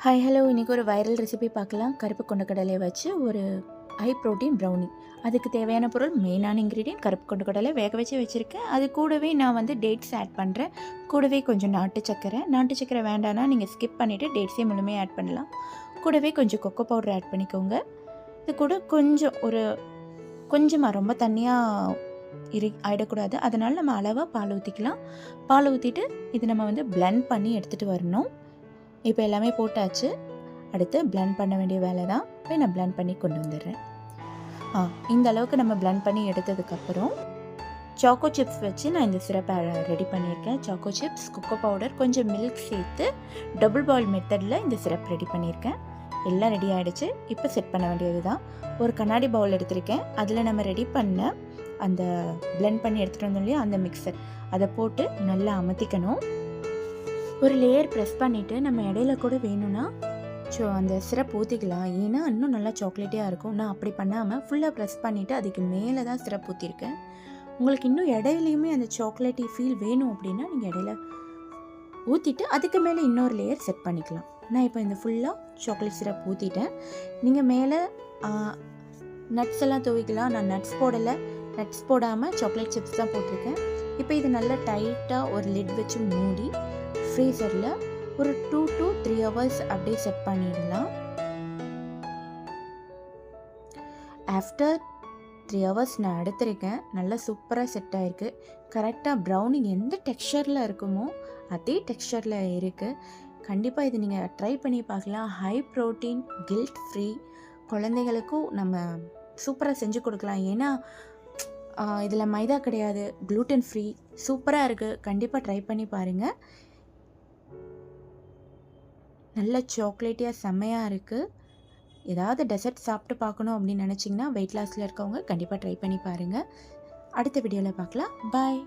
Hi hello, இன்றைக்கி ஒரு viral recipe பார்க்கலாம். கருப்பு கொண்டக்கடலையை வச்சு ஒரு ஹை ப்ரோட்டீன் ப்ரௌனி. அதுக்கு தேவையான பொருள், மெயினான இன்க்ரீடியன்ட் கருப்பு கொண்டக்கடலை வேக வச்சு வச்சுருக்கேன். அது கூடவே நான் டேட்ஸ் ஆட் பண்ணுறேன். கூடவே கொஞ்சம் நாட்டு சக்கரை வேண்டான்னா நீங்கள் ஸ்கிப் பண்ணிவிட்டு டேட்ஸே முழுமையாக ஆட் பண்ணலாம். கூடவே கொஞ்சம் கொக்கோ பவுடர் ஆட் பண்ணிக்கோங்க. இது கூட கொஞ்சமாக ரொம்ப தண்ணியாக ஆகிடக்கூடாது. அதனால் நம்ம அளவாக பால் ஊற்றிக்கலாம். பால் ஊற்றிட்டு இது நம்ம பிளெண்ட் பண்ணி எடுத்துகிட்டு வரணும். இப்போ எல்லாமே போட்டாச்சு. அடுத்து பிளெண்ட் பண்ண வேண்டிய வேலை தான். இப்போ நான் பிளெண்ட் பண்ணி கொண்டு வந்துடுறேன். இந்த அளவுக்கு நம்ம பிளெண்ட் பண்ணி எடுத்ததுக்கப்புறம் சாக்கோ சிப்ஸ் வச்சு நான் இந்த சிரப்பை ரெடி பண்ணியிருக்கேன். சாக்கோ சிப்ஸ், கொக்கோ பவுடர், கொஞ்சம் மில்க் சேர்த்து டபுள் பாயில் மெத்தடில் இந்த சிரப் ரெடி பண்ணியிருக்கேன். எல்லாம் ரெடி ஆகிடுச்சு. இப்போ செட் பண்ண வேண்டியது தான். ஒரு கண்ணாடி பவுல் எடுத்திருக்கேன். அதில் நம்ம ரெடி பண்ண அந்த பிளெண்ட் பண்ணி எடுத்துகிட்டு வந்தோம் இல்லையா, அந்த மிக்சர், அதை போட்டு நல்லா அமர்த்திக்கணும். ஒரு லேயர் ப்ரெஸ் பண்ணிவிட்டு நம்ம இடையில கூட வேணும்னா அந்த சிரப் ஊற்றிக்கலாம். ஏன்னா இன்னும் நல்லா சாக்லேட்டியாக இருக்கும். நான் அப்படி பண்ணாமல் ஃபுல்லாக ப்ரெஸ் பண்ணிவிட்டு அதுக்கு மேலே தான் சிரப் ஊற்றிருக்கேன். உங்களுக்கு இன்னும் இடையிலையுமே அந்த சாக்லேட்டி ஃபீல் வேணும் அப்படின்னா நீங்கள் இடையில ஊற்றிட்டு அதுக்கு மேலே இன்னொரு லேயர் செட் பண்ணிக்கலாம். நான் இப்போ இந்த ஃபுல்லாக சாக்லேட் சிரப் ஊற்றிட்டேன். நீங்கள் மேலே நட்ஸ் எல்லாம் துவைக்கலாம். நான் நட்ஸ் போடலை. நட்ஸ் போடாமல் சாக்லேட் சிப்ஸ் தான் போட்டிருக்கேன். இப்போ இது நல்லா டைட்டாக ஒரு லிட் வச்சு மூடி ஃப்ரீசரில் ஒரு 2 to 3 hours அப்படியே செட் பண்ணிடலாம். ஆஃப்டர் 3 hours நான் எடுத்திருக்கேன். நல்லா சூப்பராக செட் ஆகிருக்கு. கரெக்டாக ப்ரௌனி எந்த டெக்ஸ்சரில் இருக்குமோ அதே டெக்ஸ்சரில் இருக்குது. கண்டிப்பாக இது நீங்கள் ட்ரை பண்ணி பார்க்கலாம். ஹை ப்ரோட்டீன், கில்ட் ஃப்ரீ, குழந்தைகளுக்கும் நம்ம சூப்பராக செஞ்சு கொடுக்கலாம். ஏன்னா இதில் மைதா கிடையாது, க்ளூட்டன் ஃப்ரீ, சூப்பராக இருக்குது. கண்டிப்பாக ட்ரை பண்ணி பாருங்கள். நல்ல சாக்லேட்டியாக செம்மையாக இருக்குது. ஏதாவது டெசர்ட் சாப்பிட்டு பார்க்கணும் அப்படின்னு நினச்சிங்கன்னா வெயிட் லாஸில் இருக்கவங்க கண்டிப்பாக ட்ரை பண்ணி பாருங்கள். அடுத்த வீடியோவில் பார்க்கலாம். பாய்.